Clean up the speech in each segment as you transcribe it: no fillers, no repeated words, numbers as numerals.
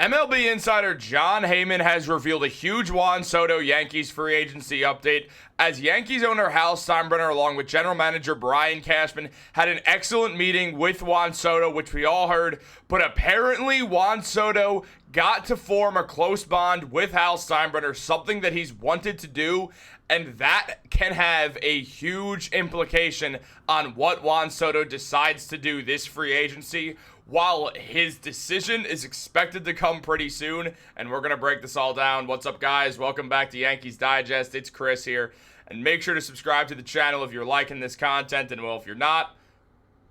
MLB Insider Jon Hyeman has revealed a huge Juan Soto Yankees free agency update as Yankees owner Hal Steinbrenner along with general manager Brian Cashman had an excellent meeting with Juan Soto, which we all heard, but apparently Juan Soto got to form a close bond with Hal Steinbrenner, something that he's wanted to do, and that can have a huge implication on what Juan Soto decides to do this free agency. While his decision is expected to come pretty soon, and we're going to break this all down. What's up, guys? Welcome back to Yankees Digest. It's Chris here, and make sure to subscribe to the channel if you're liking this content, and well, if you're not,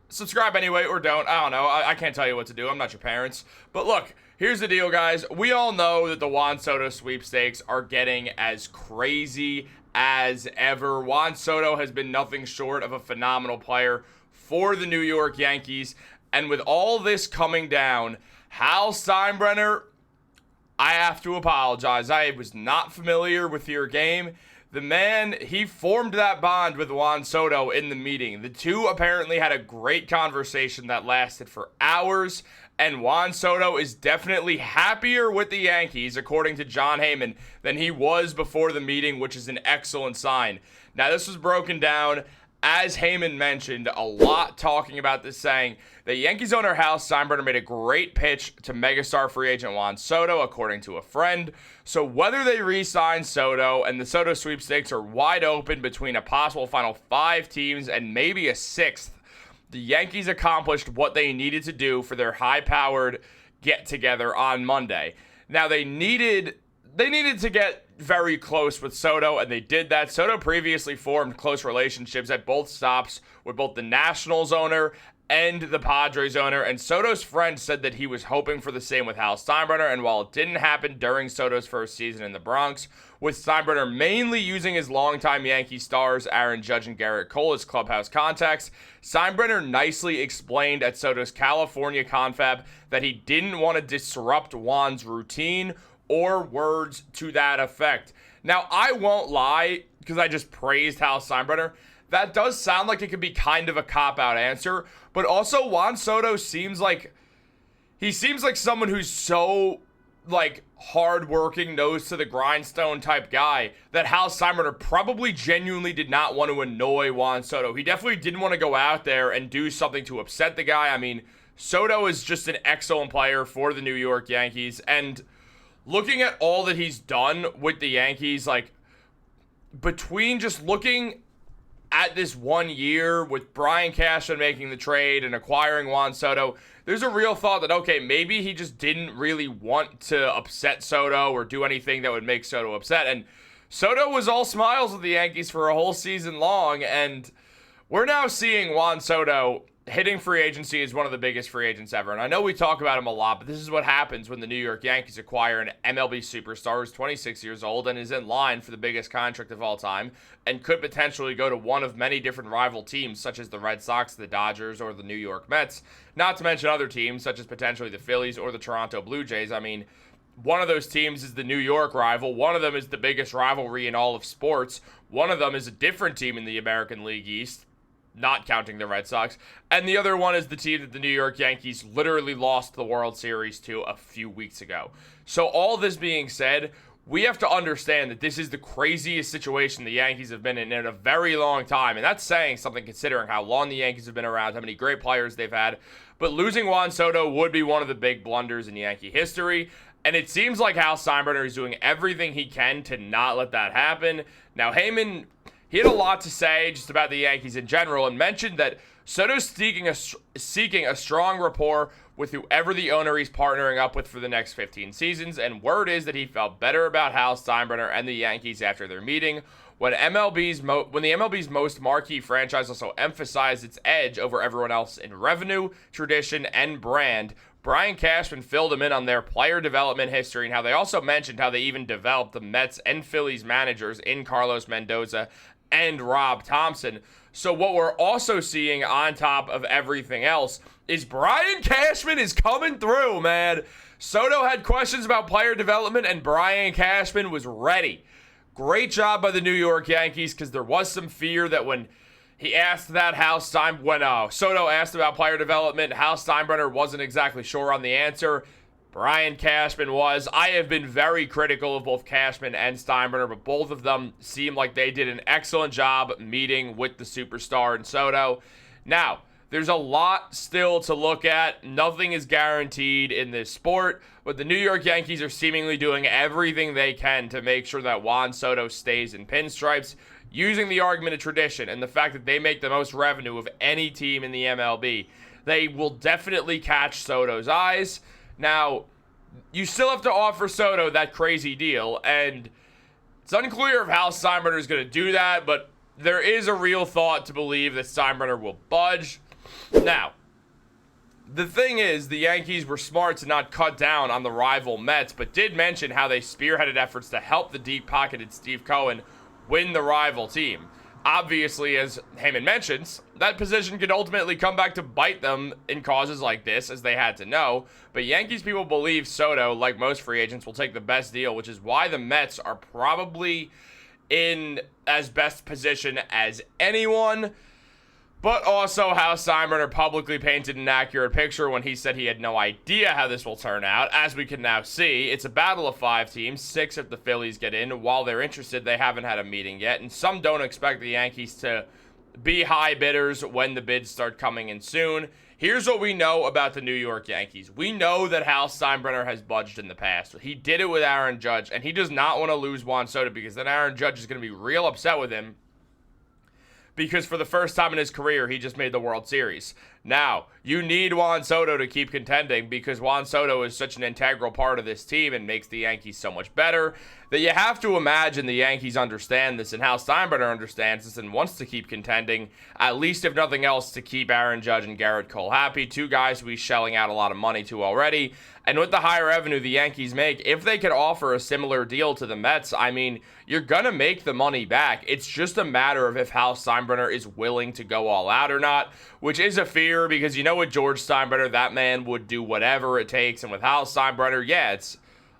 subscribe anyway, or don't. I don't know. I can't tell you what to do. I'm not your parents. But look, here's the deal, guys. We all know that the Juan Soto sweepstakes are getting as crazy as ever. Juan Soto has been nothing short of a phenomenal player for the New York Yankees. And with all this coming down, Hal Steinbrenner, I have to apologize. I was not familiar with your game. The man, he formed that bond with Juan Soto in the meeting. The two apparently had a great conversation that lasted for hours. And Juan Soto is definitely happier with the Yankees, according to Jon Hyeman, than he was before the meeting, which is an excellent sign. Now, this was broken down, as Heyman mentioned, a lot talking about this, saying that Yankees owner Hal Steinbrenner made a great pitch to megastar free agent Juan Soto, according to a friend. So whether they re-sign Soto and the Soto sweepstakes are wide open between a possible final 5 teams and maybe a 6th, the Yankees accomplished what they needed to do for their high-powered get-together on Monday. Now, they needed to get very close with Soto, and they did that. Soto previously formed close relationships at both stops with both the Nationals owner and the Padres owner, and Soto's friend said that he was hoping for the same with Hal Steinbrenner, and while it didn't happen during Soto's first season in the Bronx, with Steinbrenner mainly using his longtime Yankee stars Aaron Judge and Garrett Cole as clubhouse contacts, Steinbrenner nicely explained at Soto's California confab that he didn't want to disrupt Juan's routine or words to that effect. Now, I won't lie, because I just praised Hal Steinbrenner. That does sound like it could be kind of a cop-out answer, but also Juan Soto seems like someone who's so hard-working, nose to the grindstone type guy that Hal Steinbrenner probably genuinely did not want to annoy Juan Soto. He definitely didn't want to go out there and do something to upset the guy. I mean, Soto is just an excellent player for the New York Yankees, and looking at all that he's done with the Yankees, between just looking at this 1 year with Brian Cashman making the trade and acquiring Juan Soto, there's a real thought that, okay, maybe he just didn't really want to upset Soto or do anything that would make Soto upset. And Soto was all smiles with the Yankees for a whole season long, and we're now seeing Juan Soto hitting free agency as one of the biggest free agents ever. And I know we talk about him a lot, but this is what happens when the New York Yankees acquire an MLB superstar who's 26 years old and is in line for the biggest contract of all time and could potentially go to one of many different rival teams, such as the Red Sox, the Dodgers, or the New York Mets, not to mention other teams, such as potentially the Phillies or the Toronto Blue Jays. I mean, one of those teams is the New York rival. One of them is the biggest rivalry in all of sports. One of them is a different team in the American League East, not counting the Red Sox. And the other one is the team that the New York Yankees literally lost the World Series to a few weeks ago. So all this being said, we have to understand that this is the craziest situation the Yankees have been in a very long time. And that's saying something considering how long the Yankees have been around, how many great players they've had. But losing Juan Soto would be one of the big blunders in Yankee history. And it seems like Hal Steinbrenner is doing everything he can to not let that happen. Now, Heyman, he had a lot to say just about the Yankees in general and mentioned that Soto's seeking a strong rapport with whoever the owner he's partnering up with for the next 15 seasons, and word is that he felt better about Hal Steinbrenner and the Yankees after their meeting. When the MLB's most marquee franchise also emphasized its edge over everyone else in revenue, tradition, and brand, Brian Cashman filled him in on their player development history and how they also mentioned how they even developed the Mets and Phillies managers in Carlos Mendoza and Rob Thompson. So what we're also seeing on top of everything else is Brian Cashman is coming through, man. Soto had questions about player development and Brian Cashman was ready. Great job by the New York Yankees, because there was some fear that when Soto asked about player development, Hal Steinbrenner wasn't exactly sure on the answer. Brian Cashman was. I have been very critical of both Cashman and Steinbrenner, but both of them seem like they did an excellent job meeting with the superstar in Soto. Now, there's a lot still to look at. Nothing is guaranteed in this sport, but the New York Yankees are seemingly doing everything they can to make sure that Juan Soto stays in pinstripes, using the argument of tradition and the fact that they make the most revenue of any team in the MLB. They will definitely catch Soto's eyes. Now, you still have to offer Soto that crazy deal, and it's unclear if Hal Steinbrenner is going to do that, but there is a real thought to believe that Steinbrenner will budge. Now, the thing is, the Yankees were smart to not cut down on the rival Mets, but did mention how they spearheaded efforts to help the deep-pocketed Steve Cohen win the rival team. Obviously, as Heyman mentions, that position could ultimately come back to bite them in causes like this, as they had to know. But Yankees people believe Soto, like most free agents, will take the best deal, which is why the Mets are probably in as best position as anyone. But also how Steinbrenner publicly painted an accurate picture when he said he had no idea how this will turn out. As we can now see, it's a battle of 5 teams, 6 if the Phillies get in. While they're interested, they haven't had a meeting yet, and some don't expect the Yankees to be high bidders when the bids start coming in soon. Here's what we know about the New York Yankees. We know that Hal Steinbrenner has budged in the past. He did it with Aaron Judge, and he does not want to lose Juan Soto because then Aaron Judge is going to be real upset with him, because for the first time in his career, he just made the World Series. Now, you need Juan Soto to keep contending because Juan Soto is such an integral part of this team and makes the Yankees so much better that you have to imagine the Yankees understand this and Hal Steinbrenner understands this and wants to keep contending, at least if nothing else, to keep Aaron Judge and Garrett Cole happy, 2 guys who he's shelling out a lot of money to already. And with the high revenue the Yankees make, if they could offer a similar deal to the Mets, I mean, you're going to make the money back. It's just a matter of if Hal Steinbrenner is willing to go all out or not, which is a fear because you know with George Steinbrenner, that man would do whatever it takes. And with Hal Steinbrenner, yeah, it's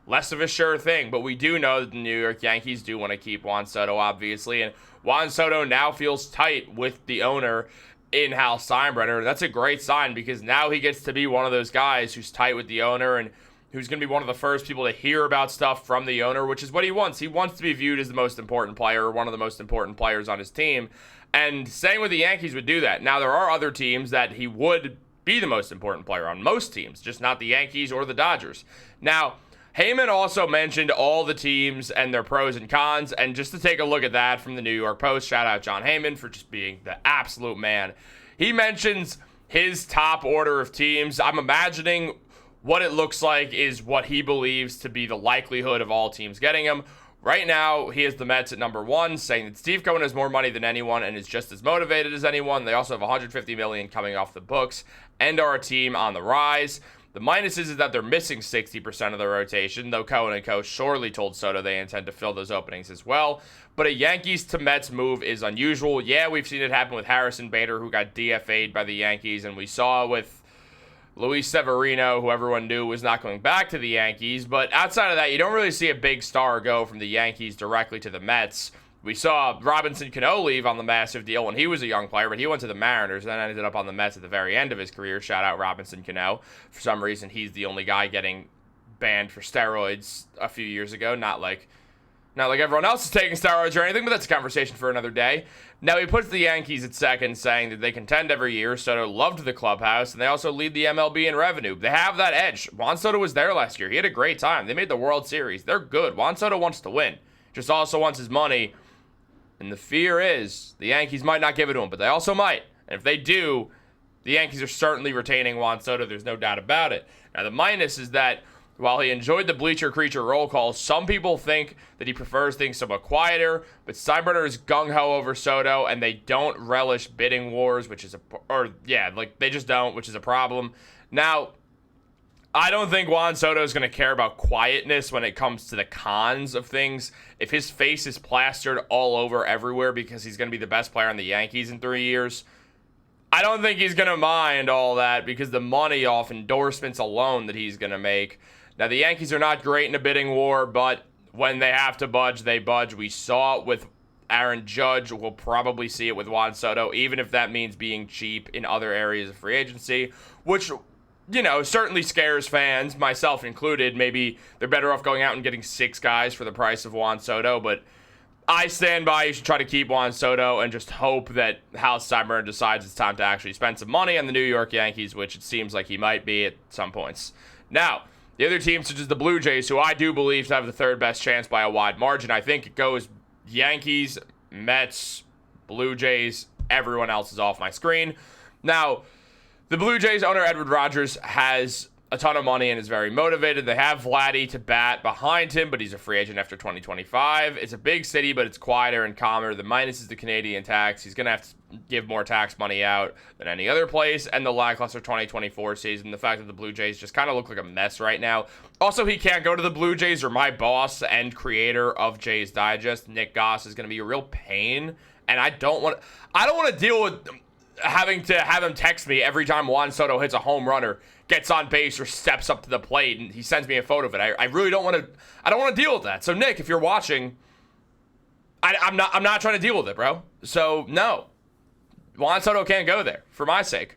less of a sure thing. But we do know that the New York Yankees do want to keep Juan Soto, obviously. And Juan Soto now feels tight with the owner in Hal Steinbrenner. That's a great sign because now he gets to be one of those guys who's tight with the owner and who's going to be one of the first people to hear about stuff from the owner, which is what he wants. He wants to be viewed as the most important player, or one of the most important players on his team. And staying with the Yankees would do that. Now, there are other teams that he would be the most important player on, most teams, just not the Yankees or the Dodgers. Now, Heyman also mentioned all the teams and their pros and cons, and just to take a look at that from the New York Post, shout out Jon Heyman for just being the absolute man. He mentions his top order of teams. I'm imagining what it looks like is what he believes to be the likelihood of all teams getting him. Right now, he has the Mets at number 1, saying that Steve Cohen has more money than anyone and is just as motivated as anyone. They also have $150 million coming off the books and are a team on the rise. The minuses is that they're missing 60% of the rotation, though Cohen and Co. surely told Soto they intend to fill those openings as well. But a Yankees to Mets move is unusual. Yeah, we've seen it happen with Harrison Bader, who got DFA'd by the Yankees, and we saw it with Luis Severino, who everyone knew was not going back to the Yankees. But outside of that, you don't really see a big star go from the Yankees directly to the Mets. We saw Robinson Cano leave on the massive deal when he was a young player, but he went to the Mariners and then ended up on the Mets at the very end of his career. Shout out Robinson Cano. For some reason, he's the only guy getting banned for steroids a few years ago. Not like everyone else is taking steroids or anything, but that's a conversation for another day. Now, he puts the Yankees at second, saying that they contend every year. Soto loved the clubhouse, and they also lead the MLB in revenue. They have that edge. Juan Soto was there last year. He had a great time. They made the World Series. They're good. Juan Soto wants to win. Just also wants his money. And the fear is the Yankees might not give it to him, but they also might. And if they do, the Yankees are certainly retaining Juan Soto. There's no doubt about it. Now, the minus is that while he enjoyed the bleacher creature roll call, some people think that he prefers things somewhat quieter, but Steinbrenner is gung-ho over Soto, and they don't relish bidding wars, which is they just don't, which is a problem. Now, I don't think Juan Soto is going to care about quietness when it comes to the cons of things. If his face is plastered all over everywhere because he's going to be the best player on the Yankees in 3 years, I don't think he's going to mind all that because the money off endorsements alone that he's going to make. Now, the Yankees are not great in a bidding war, but when they have to budge, they budge. We saw it with Aaron Judge. We'll probably see it with Juan Soto, even if that means being cheap in other areas of free agency, which certainly scares fans, myself included. Maybe they're better off going out and getting 6 guys for the price of Juan Soto, but I stand by you should try to keep Juan Soto and just hope that Hal Steinbrenner decides it's time to actually spend some money on the New York Yankees, which it seems like he might be at some points. Now, the other teams, such as the Blue Jays, who I do believe to have the 3rd best chance by a wide margin, I think it goes Yankees, Mets, Blue Jays, everyone else is off my screen. Now, the Blue Jays owner, Edward Rogers, has a ton of money and is very motivated. They have Vladdy to bat behind him, but he's a free agent after 2025. It's a big city, but it's quieter and calmer. The minus is the Canadian tax. He's going to have to give more tax money out than any other place. And the lackluster 2024 season, the fact that the Blue Jays just kind of look like a mess right now. Also, he can't go to the Blue Jays, or my boss and creator of Jays Digest, Nick Goss, is going to be a real pain. And I don't want to deal with having to have him text me every time Juan Soto hits a home run or gets on base or steps up to the plate and he sends me a photo of it. I really don't want to. I don't want to deal with that. So Nick, if you're watching, I'm not trying to deal with it, bro. So no, Juan Soto can't go there for my sake.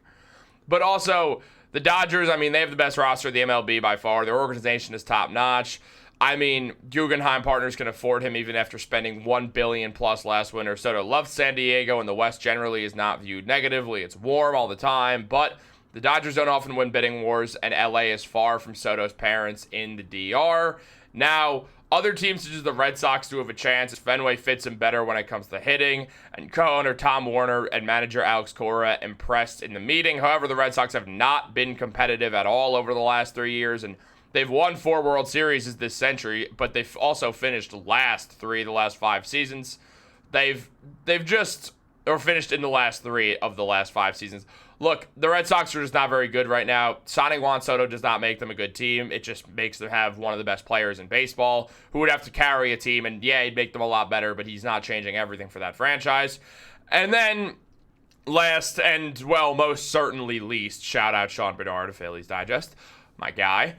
But also the Dodgers. I mean, they have the best roster of the MLB by far. Their organization is top notch. I mean, Guggenheim Partners can afford him even after spending $1 billion plus last winter. Soto loves San Diego, and the West generally is not viewed negatively. It's warm all the time, but the Dodgers don't often win bidding wars, and LA is far from Soto's parents in the DR. Now, other teams such as the Red Sox do have a chance. Fenway fits him better when it comes to hitting, and co-owner Tom Warner and manager Alex Cora impressed in the meeting. However, the Red Sox have not been competitive at all over the last 3 years, and they've won 4 World Series this century, but they've also finished last 3 of the last 5 seasons. They've finished in the last 3 of the last 5 seasons. Look, the Red Sox are just not very good right now. Signing Juan Soto does not make them a good team. It just makes them have one of the best players in baseball who would have to carry a team, and yeah, he'd make them a lot better, but he's not changing everything for that franchise. And then last and, well, most certainly least, shout out Sean Bernard of Phillies Digest, my guy.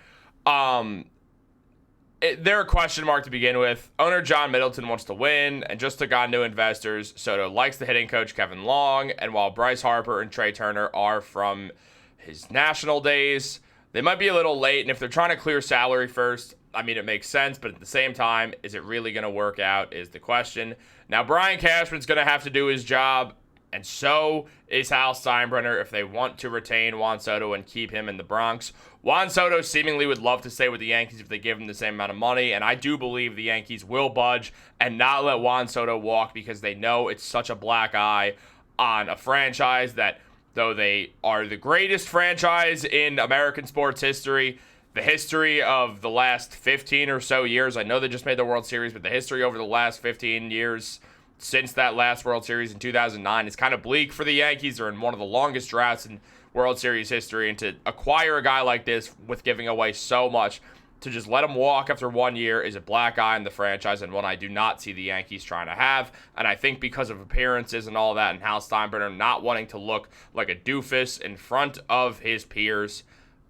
They're a question mark to begin with. Owner John Middleton wants to win and just took on new investors. Soto likes the hitting coach Kevin Long, and while Bryce Harper and Trey Turner are from his national days, they might be a little late, and if they're trying to clear salary first, I mean, it makes sense, but at the same time, is it really going to work out is the question. Now, Brian Cashman's going to have to do his job, and so is Hal Steinbrenner if they want to retain Juan Soto and keep him in the Bronx. Juan Soto seemingly would love to stay with the Yankees if they give him the same amount of money, and I do believe the Yankees will budge and not let Juan Soto walk because they know it's such a black eye on a franchise that, though they are the greatest franchise in American sports history, the history of the last 15 or so years, I know they just made the World Series, but the history over the last 15 years since that last World Series in 2009 is kind of bleak for the Yankees. They're in one of the longest droughts in World Series history, and to acquire a guy like this with giving away so much, to just let him walk after 1 year is a black eye in the franchise, and one I do not see the Yankees trying to have. And I think because of appearances and all that, and Hal Steinbrenner not wanting to look like a doofus in front of his peers,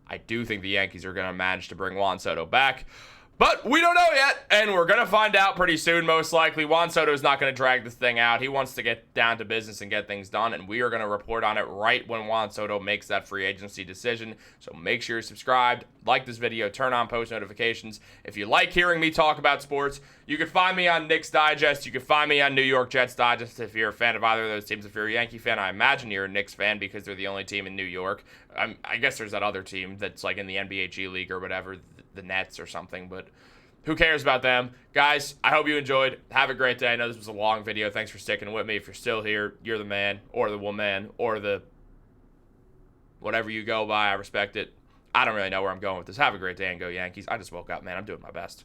I do think the Yankees are going to manage to bring Juan Soto back. But we don't know yet, and we're going to find out pretty soon, most likely. Juan Soto is not going to drag this thing out. He wants to get down to business and get things done, and we are going to report on it right when Juan Soto makes that free agency decision. So make sure you're subscribed, like this video, turn on post notifications. If you like hearing me talk about sports, you can find me on Knicks Digest. You can find me on New York Jets Digest if you're a fan of either of those teams. If you're a Yankee fan, I imagine you're a Knicks fan because they're the only team in New York. I guess there's that other team that's like in the NBA G League or whatever, the Nets or something, but who cares about them? Guys, I hope you enjoyed. Have a great day. I know this was a long video. Thanks for sticking with me. If you're still here, you're the man or the woman or the whatever you go by. I respect it. I don't really know where I'm going with this. Have a great day and go Yankees. I just woke up, man. I'm doing my best.